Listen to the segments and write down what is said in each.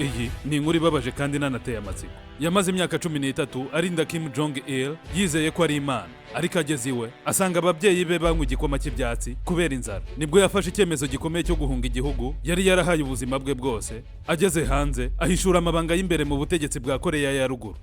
Iyi ni inkuru ibabaje kandi inanateye amatsiko. Yamaze imyaka 13 arinda Kim Jong-il yizeye ko ari Imana, ariko ageze iwe asanga ababyeyi be banywa igikoma cy'ibyatsi kubera inzara. Nibwo yafashe icyemezo gikomeye cyo guhunga igihugu yari yarahaye ubuzima bwe bwose. Ageze hanze ahishura amabanga y'imbere mu butegetsi bwa Koreya ya ruguru.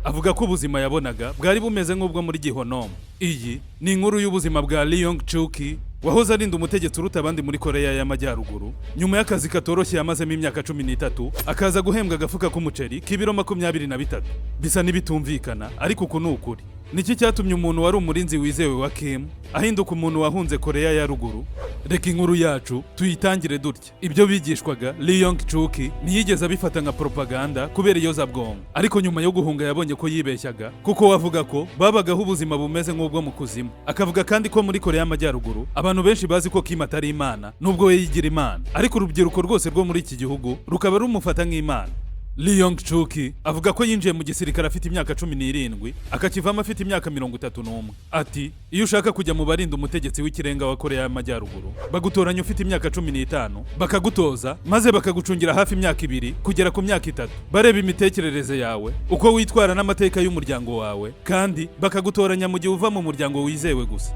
Avuga ko ubuzima yabonaga bwari bumeze nk'ubwo muri Gihonom. Iyi ni inkuru y'ubuzima bwa Lee Yong-chuk, wahoze arinda umutegetsi uruta abandi muri Koreya y'Amajyaruguru. Nyuma y'akazi katoroshye yamazemo imyaka 13, akaza guhembwa agafuka k'umuceri k'ibiro 23. Bisa n'ibitumvikana, ariko uku ni ukuri. Niki cyatumye umuntu wari umurinzi wizewe wa Kim ahinduka umuntu wahunze Koreya ya ruguru? Reka inkuru yacu tuyitangire dutya. Ibyo bigishwaga Lee Yong-chuk ntiyigeze abifata nka propaganda kubera iyozabwonko, ariko nyuma yo guhunga yabonye ko yibeshyaga, kuko wavuga ko babagaho ubuzima bumeze nk'ubwo mu kuzimu. Akavuga kandi ko muri Koreya y'Amajyaruguru abantu benshi bazi ko Kim atari Imana nubwo we yigira Imana, ariko urubyiruko rwose rwo muri iki gihugu rukaba rumufata nk'Imana. Lee Yong-chuk avuga ko yinjiye mu gisirikare afite imyaka 17, akakivamo afite imyaka 31. Ati iyo ushaka kujya mu barinda umutegetsi w'ikirenga wa Koreya y'Amajyaruguru, bagutoranya ufite imyaka 15, bakagutoza maze bakagucungira hafi imyaka 2 kugera ku myaka 3, bareba imitekerereze yawe, uko witwara n'amateka y'umuryango wawe, kandi bakagutoranya mu gihe uva mu muryango wizewe gusa.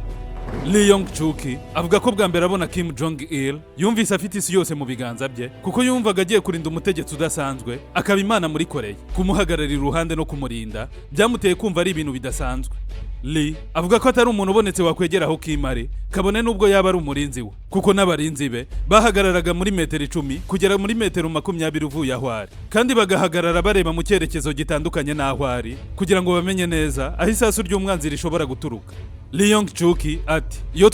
Lee Yong-chuk avuga ko bwa mbere abona Kim Jong-il yumvise afite isi yose mu biganza bye, kuko yumvaga agiye kurinda umutegetsi udasanzwe, akaba Imana muri Koreya. Kumuhagararira iruhande no kumurinda byamuteye kumva ari ibintu bidasanzwe. Lee avuga ko atari umuntu ubonetse wakwegera aho Kim ari, kabone n'ubwo yaba ari umurinzi we, kuko n'abarinzi be bahagararaga muri metero 10 kugera muri metero 20 uvuye aho ari, kandi bagahagarara bareba mu cyerekezo gitandukanye n'aho ari, kugira ngo bamenye neza aho isasu ry'umwanzi rishobora guturuka. Lee Yong-chuk ati iyo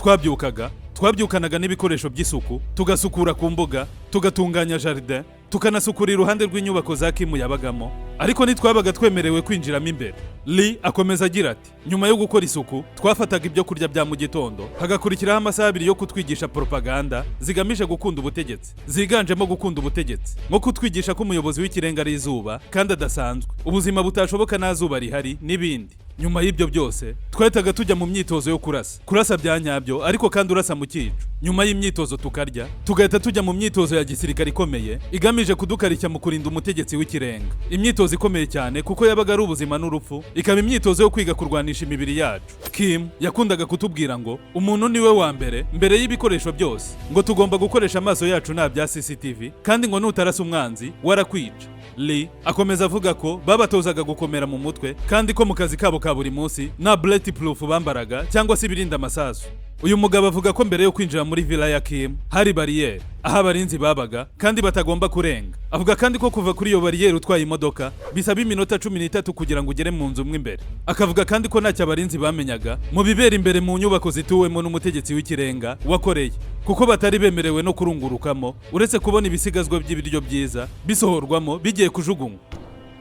twabyukanaga n'ibikoresho by'isuku, tugasukura ku mbuga, tugatunganya jardin, tukanasukura iruhande rw'inyubako za Kim yabagamo, ariko ntitwabaga twemerewe kwinjiramo imbere. Lee akomeza agira ati nyuma yo gukora isuku twafataga ibyo kurya bya mu gitondo, hagakurikiraho amasaha 2 yo kutwigisha propaganda zigamije gukunda ubutegetsi, ziganjemo gukunda ubutegetsi, nko kutwigisha ko umuyobozi w'ikirenga ari izuba kandi adasanzwe, ubuzima butashoboka nta zuba rihari n'ibindi. Nyuma y'ibyo byose twahitaga tujya mu myitozo yo kurasa bya nyabyo, ariko kandi urasa mu cyico. Nyuma y'imyitozo tukarya, tugahita tujya mu myitozo ya gisirikare ikomeye igamije kudukarishya mu kurinda umutegetsi w'ikirenga. Imyitozo ikomeye cyane kuko yabaga ari ubuzima n'urupfu, ikaba imyitozo yo kwiga kurwanisha imibiri yacu. Kim yakundaga kutubwira ngo umuntu niwe wa mbere y'ibikoresho byose, ngo tugomba gukoresha amaso yacu nta bya CCTV, kandi ngo nutarasa umwanzi warakwica. Lee akomeza avuga ko babatozaga gukomera mu mutwe, kandi ko mu kazi kabo ka buri munsi na bulletproof bambaraga cyangwa se ibirinda amasasu. Uyu mugabo avuga ko mbere yo kwinjira muri villa ya Kim hari barriere aho abarinzi babaga kandi batagomba kurenga. Avuga kandi ko kuva kuri iyo barriere utwaye imodoka bisaba iminota 13 kugira ngo ugere mu nzu imbere. Akavuga kandi ko ntacyo abarinzi bamenyaga mu bibera imbere mu nyubako zituwemo n'umutegetsi w'ikirenga wa Koreya, kuko batari bemerewe no kurungurukamo uretse kubona ibisigazwa by'ibiryo byiza bisohorwamo bigiye kujugunywa.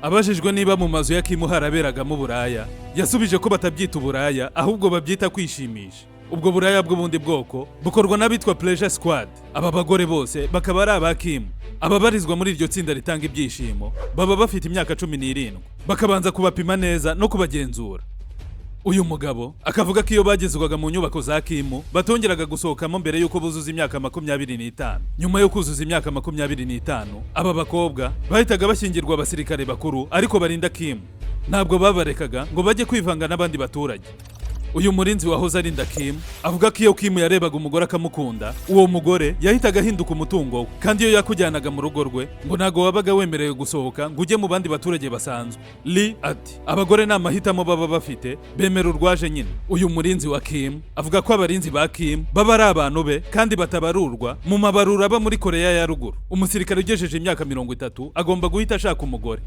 Abajijwe niba mu mazu ya Kim haraberagamo uburaya, yasubije ko batabyita uburaya ahubwo babyita kwishimisha. Ubwo buraya bw'ubundi bwoko bukorwa n'abitwa pleasure squad. Aba bagore bose bakaba ari aba Kim. Ababarizwa muri iryo tsinda ritanga ibyishimo baba bafite imyaka 17, bakabanza kubapima neza no kubagenzura. Uyu mugabo akavuga ko iyo bagezwaga mu nyubako za Kim batongeraga gusohokamo mbere yuko buzuza imyaka 25. Nyuma yo kuzuza imyaka 25, aba bakobwa bahitaga bashyingirwa abasirikare bakuru ariko barinda Kim. Ntabwo babarekaga ngo bajye kwivanga n'abandi baturage. Uyu murinzi wahoze arinda Kim avuga ko iyo Kim yarebaga umugore akamukunda, uwo mugore yahitaga ahinduka umutungo we, kandi iyo yakujyanaga mu rugo rwe ngo ntago wabaga wemerewe gusohoka ngo ujye mu bandi baturage basanzwe. Lee ati abagore nta mahitamo baba bafite, bemera urwaje nyine. Uyu murinzi wa Kim avuga ko abarinzi ba Kim baba ari abantu be kandi batabarurwa mu mabarura aba muri Koreya ya ruguru. Umusirikare ugejeje imyaka 30 agomba guhita ashaka umugore.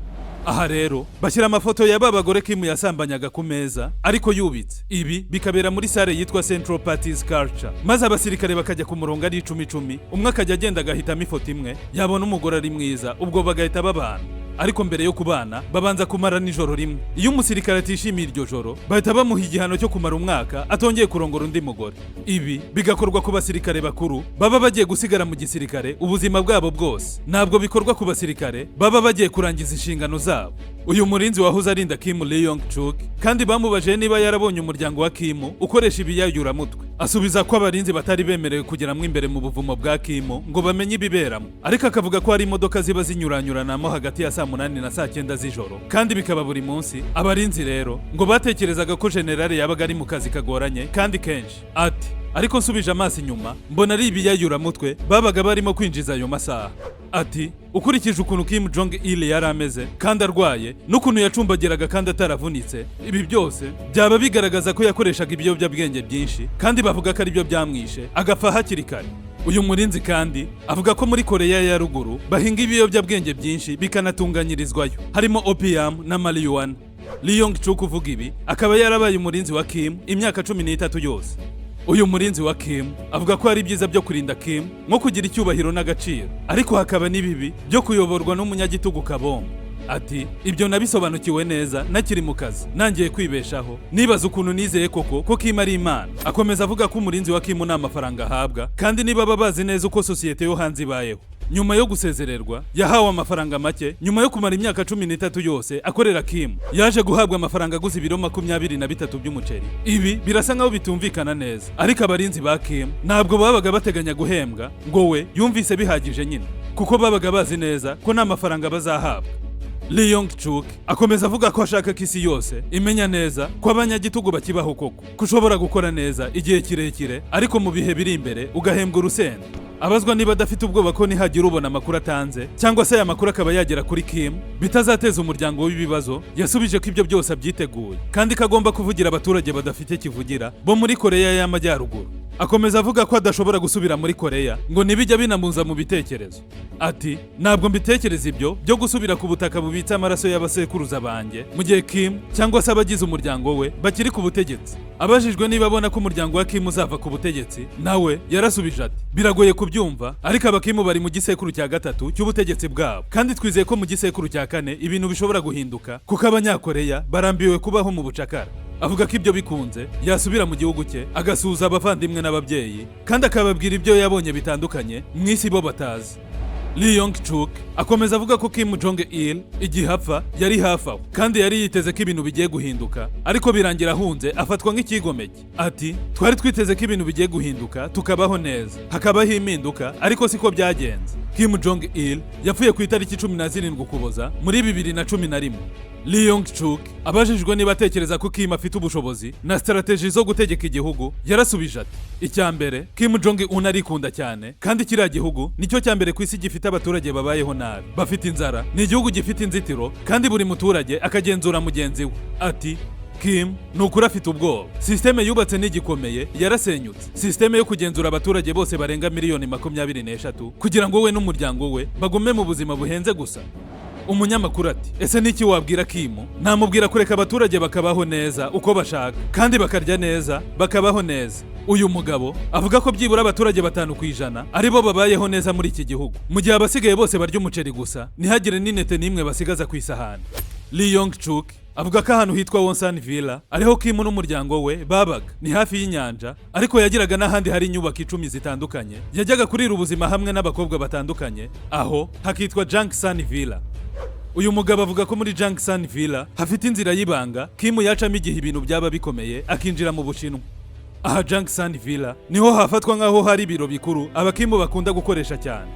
Aha rero bashyira amafoto ya babagore Kim yasambanyaga ku meza ariko yubitse. Ibi bikabera muri sale yitwa Central Parties Culture, maze abasirikare bakajya ku murongo ari 10, umwe akajya agenda agahitamo ifoto imwe, yabona umugore ari mwiza ubwo bagahita babana. Ariko mbere yo kubana babanza kumara nijoro rimwe. Iyo umusirikare atishimiye iryo joro bahita bamuha igihano cyo kumara umwaka atongeye kurongora undi mugore. Ibi bigakorwa ku basirikare bakuru baba bagiye gusigara mu gisirikare ubuzima bwabo bwose. Ntabwo bikorwa ku basirikare baba bagiye kurangiza inshingano zabo. Uyu murinzi wahoze arinda Kim Jong-il kandi bamubajije niba yarabonye umuryango wa Kim ukoresha ibiyayuramutwe. Asubiza ko abarinzi batari bemerewe kugeramo imbere mu buvumo bwa Kim ngo bamenye ibiberamo, ariko akavuga ko hari imodoka ziba zinyuranyuranamo hagati ya saa 8 na saa 9 z'ijoro kandi bikaba buri munsi. Abarinzi rero ngo batekerezaga ko generale yabaga ari mu kazi kagoranye kandi kenshi. Ati ariko nsubije amaso inyuma mbona ari ibiyayuramutwe babaga barimo kwinjiza ayo masaha. Ati ukurikije ukuntu Kim Jong-il yari ameze kandi arwaye n'ukuntu yacumbagiraga kandi ataravunitse, ibi byose byaba bigaragaza ko yakoreshaga ibiyobyabwenge byinshi kandi bavuga ko aribyo byamwishe agapfa hakiri kare. Uyu murinzi kandi avuga ko muri Koreya ya ruguru bahinga ibiyobyabwenge byinshi bikanatunganyirizwayo, harimo opium na marijuana. Jong-il kuvuga ibi akaba yarabaye umurinzi wa Kim imyaka 13 yose. Uyu murinzi wa Kim avuga ko hari byiza byo kurinda Kim nko kugira icyubahiro n'agaciro, ariko hakaba n'ibibi byo kuyoborwa n'umunyagitugu kabombo. Ati ibyo nabisobanukiwe neza nakiri mu kazi nangiye kwibeshaho nibaza ukuntu nizeye ko Kim ari Imana. Akomeza avuga ko umurinzi wa Kim nta mafaranga ahabwa kandi niba babazi neza uko sosiyete yo hanze ibayeho. Nyuma yo gusezererwa yahawe amafaranga make. Nyuma yo kumara imyaka 13 yose akorera Kim yaje guhabwa amafaranga aguze ibiro 23 by'umuceri. Ibi birasa nkaho bitumvikana neza, ariko abarinzi ba Kim ntabwo babaga bateganya guhembwa ngo we yumvise bihagije nyine, kuko babaga bazi neza ko nta mafaranga bazahabwa. Jong-il akomeza avuga ko ashaka ko isi yose imenya neza ko abanyagitugu bakibaho koko, kushobora gukora neza igihe kirekire ariko mu bihe biri imbere ugahembwa urusenda. Abazwa niba adafite ubwoba ko nihagira ubona amakuru atanze cyangwa se aya makuru akaba yagera kuri Kim bitazateza umuryango w'ibibazo, yasubije ko ibyo byose abyiteguye kandi ko agomba kuvugira abaturage badafite kivugira bo muri Koreya y'Amajyaruguru. Akomeza avuga ko adashobora gusubira muri Koreya ngo nibijya binamuza mu bitekerezo. Ati ntabwo mbitekereza ibyo byo gusubira ku butaka bubitse amaraso y'abasekuruza banjye mu gihe Kim cyangwa se abagize umuryango we bakiri ku butegetsi. Abajijwe niba abona ko umuryango wa Kim uzava ku butegetsi, nawe yarasubije ati biragoye kubyumva, ariko abakimu bari mu gisekuru cya gatatu cy'ubutegetsi bwabo kandi twizeye ko mu gisekuru cya kane ibintu bishobora guhinduka kuko abanyakoreya barambiwe kubaho mu bucakara. Avuga ko ibyo bikunze yasubira mu gihugu cye agasuhuza abavandimwe n'ababyeyi kandi akababwira ibyo yabonye bitandukanye mu isi bo batazi. Jong-il akomeza avuga ko Kim Jong-il igihe apfa yari hafi aho kandi yari yiteze ko ibintu bigiye guhinduka, ariko birangira ahunze afatwa nk'ikigomeke. Ati twari twiteze ko ibintu bigiye guhinduka tukabaho neza hakabaho impinduka, ariko siko byagenze. Kim Jong-il yapfuye ku itariki 17 Ukuboza muri 2011. Jong-il abajijwe niba atekereza ko Kim afite ubushobozi na strategy zo gutegeka igihugu, yarasubije ati icya mbere Kim Jong-un arikunda cyane kandi kiriya gihugu nicyo cya mbere ku isi gifite abaturage babayeho nabi bafite inzara, ni igihugu gifite inzitiro kandi buri muturage akagenzura mugenzi we. Ati Kim nukuri afite ubwoba, systeme yubatse n'igikomeye yarasenyutse, systeme yo kugenzura abaturage bose barenga miliyoni 23 kugira ngo we n'umuryango we bagume mu buzima buhenze gusa. Umunyamakuru ati ese niki wabwira Kim? Namubwira kureka abaturage bakabaho neza uko bashaka kandi bakarya neza bakabaho neza. Uyu mugabo avuga ko byibura abaturage 5% aribo babayeho neza muri iki gihugu, mu gihe abasigaye bose barya umuceri gusa ntihagire n'inete n'imwe basigaza ku isahani. Jong-il avuga ko ahantu hitwa Wonsan Villa ariho Kim n'umuryango we babaga, ni hafi y'inyanja, ariko yagiraga n'ahandi hari inyubako 10 zitandukanye yajyaga kurira ubuzima hamwe n'abakobwa batandukanye, aho hakitwa Jangsan Villa. Uyu mugabo avuga ko muri Jangsan Villa hafite inzira y'ibanga Kim yacamo igihe ibintu byaba bikomeye akinjira mu Bushinwa. Aha Jangsan Villa niho hafatwa nkaho hari ibiro bikuru abakimu bakunda gukoresha cyane.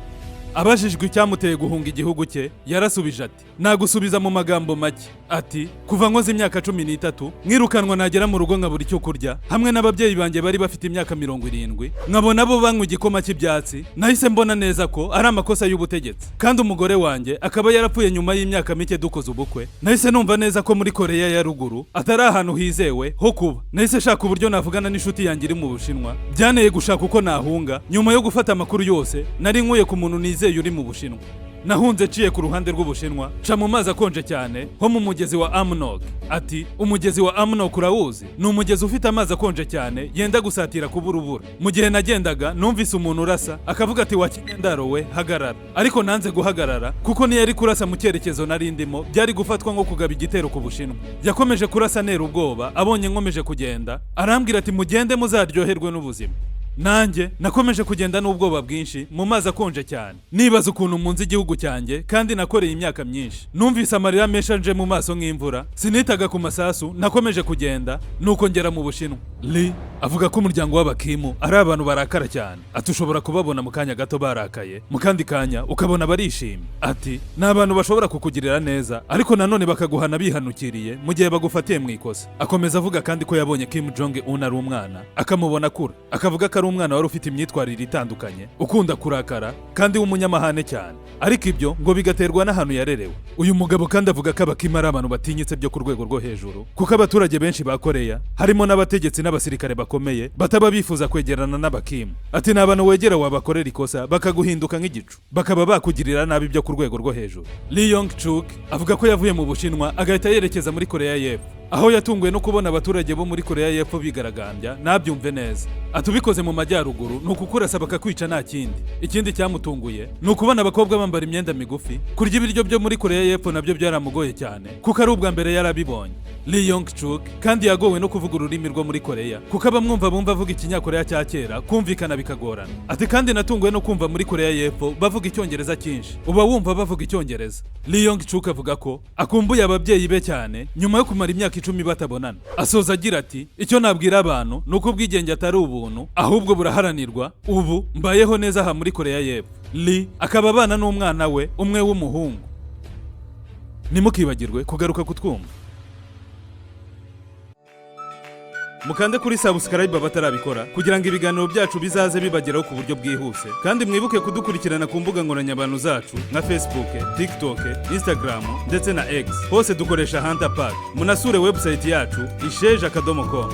Abajijwe icyamuteye guhunga igihugu cye, yarasubije ati nagusubiza mu magambo make. Ati kuva nkoze imyaka 13 mwirukanwa nagera mu rugo nkabura icyo kurya hamwe n'ababyeyi banjye bari bafite imyaka 70, nkabona bo banywa igikoma cy'ibyatsi, nahise mbona neza ko ari amakosa y'ubutegetsi kandi umugore wanjye akaba yarapfuye nyuma y'imyaka mike dukoze ubukwe. Nahise numva neza ko muri Koreya ya ruguru atari ahantu hizewe ho kuba. Nahise shaka uburyo navugana n'inshuti yanjye iri mu Bushinwa, byaneye gushaka uko nahunga. Nyuma yo gufata amakuru yose nari nkuye ku muntu nizeye uri mu Bushinwa. Nahunze ciye ku ruhande rw'Ubushinwa ca mu mazi akonje cyane ho mu mugezi wa Amnok. Ati umugezi wa Amnok urawuzi? Ni umugezi ufite amazi akonje cyane yenda gusatira ku burubura. Mu gihe nagendaga numvise umuntu urasa akavuga ati wakigendaro we hagarara, ariko nanze guhagarara kuko niyo yari kurasa mu cyerekezo nari ndimo byari gufatwa nko kugaba igitero ku Bushinwa. Yakomeje kurasa nera ubwoba abonye nkomeje kugenda, arambwira ati mugende muzaryoherwe n'ubuzima. nanjye nakomeje kugenda n'ubwoba bwinshi mu mazi akonje cyane, nibaza ukuntu munzi igihugu cyanjye kandi nakoreye imyaka myinshi. Numvise amarira menshi anje mu maso nk'imvura, sinitaga ku masasu, nakomeje kugenda nuko ngera mu Bushinwa. Lee avuga ko umuryango w'abakimu ari abantu barakara cyane, ati ushobora kubabona mu kanya gato barakaye, mu kandi kanya ukabona barishimye. Ati ni abantu bashobora kukugirira neza ariko nanone bakaguhana bihanukiriye mu gihe bagufatiye mu ikosa. Akomeza avuga kandi ko yabonye Kim Jong-il ari umwana, akamubona akura, akavuga ko ari umwana wari ufite imyitwarire itandukanye, ukunda kurakara kandi w'umunyamahane cyane, ariko ibyo ngo bigaterwa n'ahantu yarerewe. Uyu mugabo kandi avuga ko abakimu ari abantu batinyitse byo ku rwego rwo hejuru, kuko abaturage benshi ba Koreya harimo n'abategetsi n'abasirikare bakomeye bataba bifuza kwegerana n'abakimu. Ati ni abantu wegera wabakorera ikosa bakaguhinduka nk'igicu, bakaba bakugirira nabi byo ku rwego rwo hejuru. Lee Yong-chuk avuga ko yavuye mu Bushinwa agahita yerekeza muri Koreya y'Epfo, aho yatunguwe no kubona abaturage bo muri Koreya y'Epfo bigaragambya. Nabyumve neza, atubikoze mu majyaruguru ni ukukurasa bakakwica nta kindi. Ikindi cyamutunguye ni ukubona abakobwa bambara imyenda migufi. Kurya ibiryo byo muri Koreya y'Epfo nabyo byaramugoye cyane, kuko ari ubwa mbere yarabibonye. Lee Yong-chuk kandi yagowe no kuvuga ururimi rwo muri Koreya, kuko abamwumva bumva avuga ikinyakoreya cya kera kumvikana bikagorana. Ati kandi natunguwe no kumva muri Koreya y'Epfo bavuga icyongereza cyinshi, uba wumva bavuga icyongereza. Lee Yong-chuk avuga ko akumbuye ababyeyi be cyane nyuma yo kumara imyaka 10 batabonana. Asoza agira ati icyo nabwira abantu ni uko ubwigenge atari ubuntu ahubwo buraharanirwa. Ubu mbayeho neza aha muri Koreya y'Epfo. Lee akaba abana n'umwana we umwe w'umuhungu. Nimukibagirwe kugaruka kutwumva, mukande kuri subscribe abatarabikora kugira ngo ibiganiro byacu bizaze bibageraho ku buryo bwihuse, kandi mwibuke kudukurikirana ku mbuga nkoranyambaga zacu nka Facebook, TikTok, Instagram ndetse na X. Hose dukoresha Hunter Park. Munasure website yacu isheja.com.